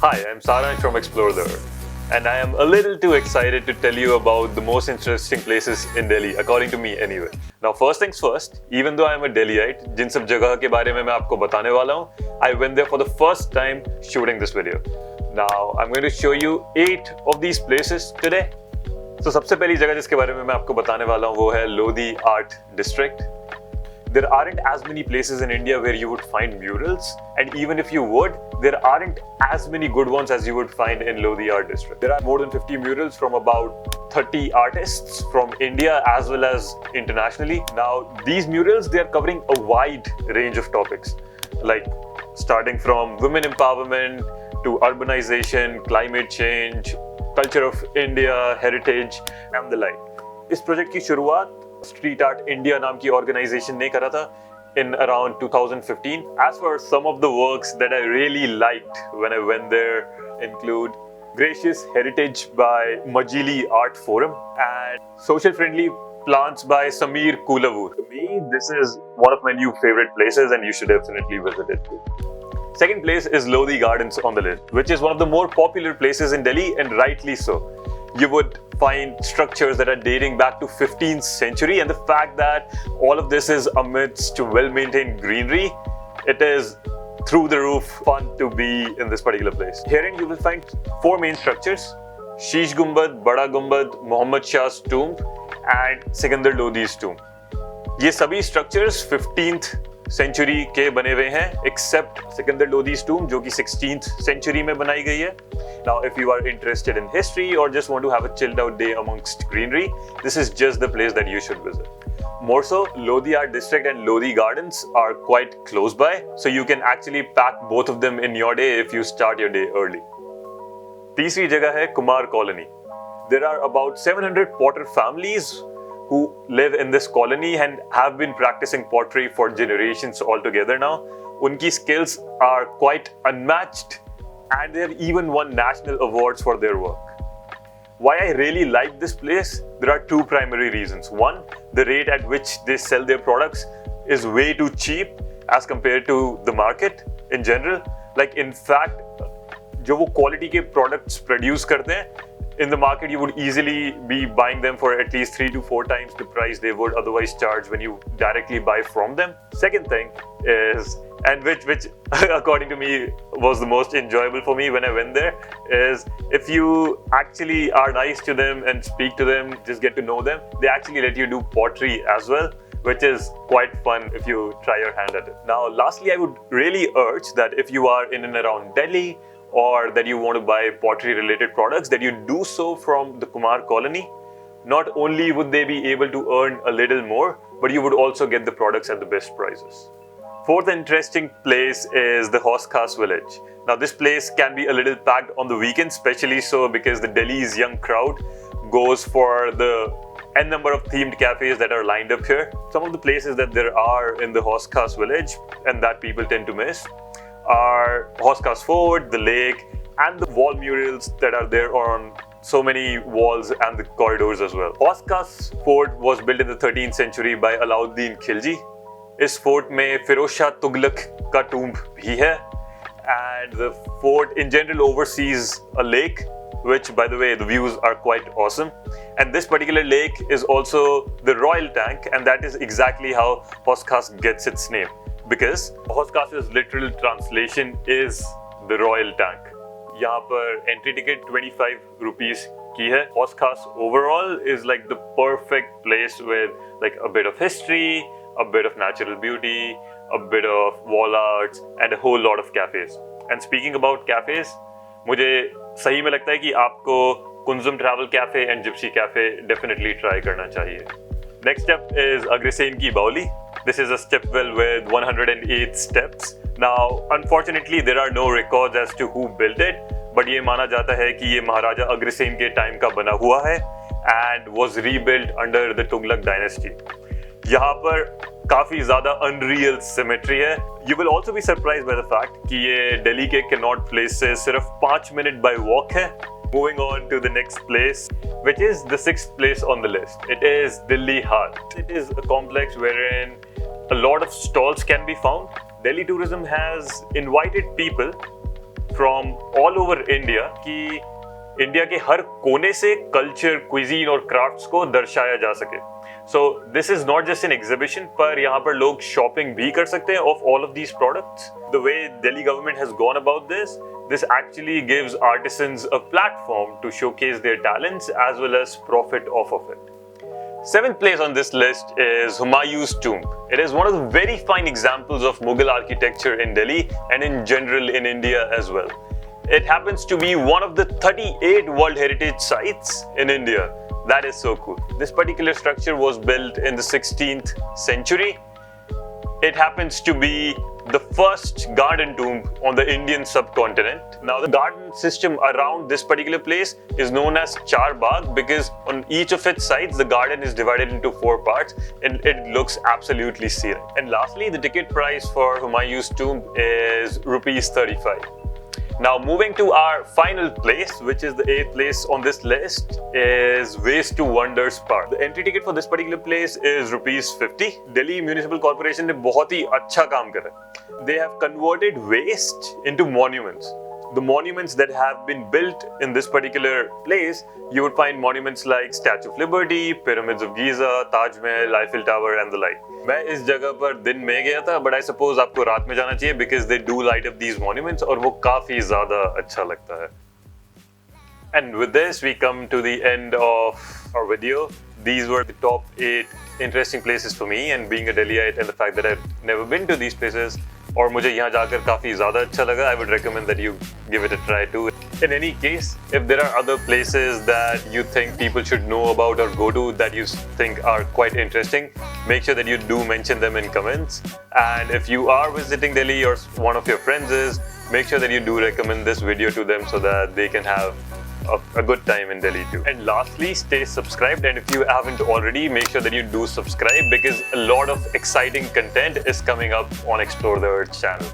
Hi, I'm Saransh from Explore the Earth, and I am a little too excited to tell you about the most interesting places in Delhi, according to me anyway. Now, first things first, even though I'm a Delhiite, जिन सब जगह के बारे में मैं आपको बताने वाला हूँ, I went there for the first time shooting this video. Now, I'm going to show you 8 of these places today. So, सबसे पहली जगह जिसके बारे में मैं आपको बताने वाला हूँ वो है Lodi Art District. There aren't as many places in India where you would find murals, and even if you would, there aren't as many good ones as you would find in Lodi Art District. There are more than 50 murals from about 30 artists from India as well as internationally. Now, these murals, they are covering a wide range of topics, like starting from women empowerment to urbanization, climate change, culture of India, heritage, and the like. इस project की शुरुआत Street Art India नाम की organization ने करा था in around 2015. As for some of the works that I really liked when I went there include Gracious Heritage by Majili Art Forum and Social Friendly Plants by Sameer Kulavur. To me, this is one of my new favorite places and you should definitely visit it too. Second place is Lodi Gardens on the list, which is one of the more popular places in Delhi and rightly so. You would find structures that are dating back to 15th century, and the fact that all of this is amidst well-maintained greenery, it is through the roof fun to be in this particular place. Herein you will find 4 main structures: Sheesh Gumbad, Bada Gumbad, Muhammad Shah's tomb and Sikandar Lodi's tomb. ये सभी structures 15th century के बने हुए हैं accept Sikandar लोदी's tomb जो कि 16th century में बनाई गई है. Now if you are interested in history or just want to have a chilled out day amongst greenery, this is just the place that you should visit. More so, Lodi Art District and Lodi Gardens are quite close by, so you can actually pack both of them in your day if you start your day early. तीसरी जगह है Kumar Colony. There are about 700 potter families who live in this colony and have been practicing pottery for generations altogether now. Unki skills are quite unmatched and they have even won national awards for their work. Why I really like this place? There are 2 primary reasons. One, the rate at which they sell their products is way too cheap as compared to the market in general. Like in fact, जो वो quality के products produce करते हैं, in the market you would easily be buying them for at least 3 to 4 times the price they would otherwise charge when you directly buy from them. Second thing is, and which according to me was the most enjoyable for me when I went there, is if you actually are nice to them and speak to them, just get to know them, they actually let you do pottery as well, which is quite fun if you try your hand at it. Now lastly, I would really urge that if you are in and around Delhi or that you want to buy pottery related products, that you do so from the Kumar Colony. Not only would they be able to earn a little more, but you would also get the products at the best prices. Fourth interesting place is the Haus Khas village. Now this place can be a little packed on the weekends, especially so because the Delhi's young crowd goes for the n number of themed cafes that are lined up here. Some of the places that there are in the Haus Khas village and that people tend to miss are Haus Khas Fort, the lake, and the wall murals that are there on so many walls and the corridors as well. Haus Khas Fort was built in the 13th century by Alauddin Khilji. इस fort में फिरोज शाह तुगलक का tomb भी है, and the fort in general oversees a lake, which by the way the views are quite awesome. And this particular lake is also the royal tank, and that is exactly how Haus Khas gets its name. Because Haus Khas's literal translation is the royal tank. यहाँ पर entry ticket 25 rupees की है. Haus Khas overall is like the perfect place with like a bit of history, a bit of natural beauty, a bit of wall arts, and a whole lot of cafes. And speaking about cafes, मुझे सही में लगता है कि आपको Kunzum Travel Cafe and Gypsy Cafe definitely try करना चाहिए. Next up is Agrasen Ki Baoli. This is a stepwell with 108 steps. Now, unfortunately, there are no records as to who built it, but ये माना जाता है कि ये महाराजा अग्रसेन के time का बना हुआ है and was rebuilt under the Tughlaq dynasty. यहाँ पर काफी ज़्यादा unreal symmetry है. You will also be surprised by the fact कि ये दिल्ली के Connaught Place से सिर्फ 5 minute by walk है. Moving on to the next place, which is the 6th place on the list. It is Delhi Haat. It is a complex wherein a lot of stalls can be found. Delhi Tourism has invited people from all over India कि India के हर कोने से culture, cuisine और crafts को दर्शाया जा सके. So this is not just an exhibition, पर यहाँ पर लोग शॉपिंग भी कर सकते हैं of all of these products. The way Delhi government has gone about this actually gives artisans a platform to showcase their talents as well as profit off of it. Seventh place on this list is Humayun's tomb. It is one of the very fine examples of Mughal architecture in Delhi and in general in India as well. It happens to be one of the 38 World Heritage Sites in India. That is so cool. This particular structure was built in the 16th century. It happens to be the first garden tomb on the Indian subcontinent. Now the garden system around this particular place is known as Char Bagh because on each of its sides the garden is divided into 4 parts and it looks absolutely serene. And lastly, the ticket price for Humayun's tomb is rupees 35. Now moving to our final place, which is the 8th place on this list, is Waste to Wonders Park. The entry ticket for this particular place is rupees 50. Delhi Municipal Corporation ने बहुत ही अच्छा काम करा. They have converted waste into monuments. The monuments that have been built in this particular place, you would find monuments like Statue of Liberty, Pyramids of Giza, Taj Mahal, Eiffel Tower and the like. मैं इस जगह पर दिन में गया था, but I suppose आपको रात में जाना चाहिए because they do light up these monuments और वो काफी ज़्यादा अच्छा लगता है. And with this, we come to the end of our video. These were the top 8 interesting places for me, and being a Delhiite and the fact that I've never been to these places, और मुझे यहाँ जाकर काफी ज़्यादा अच्छा लगा, I would recommend that you give it a try too. In any case, if there are other places that you think people should know about or go to that you think are quite interesting, make sure that you do mention them in comments. And if you are visiting Delhi or one of your friends is, make sure that you do recommend this video to them so that they can have a good time in Delhi too. And lastly, stay subscribed, and if you haven't already, make sure that you do subscribe because a lot of exciting content is coming up on Explore the Earth channel.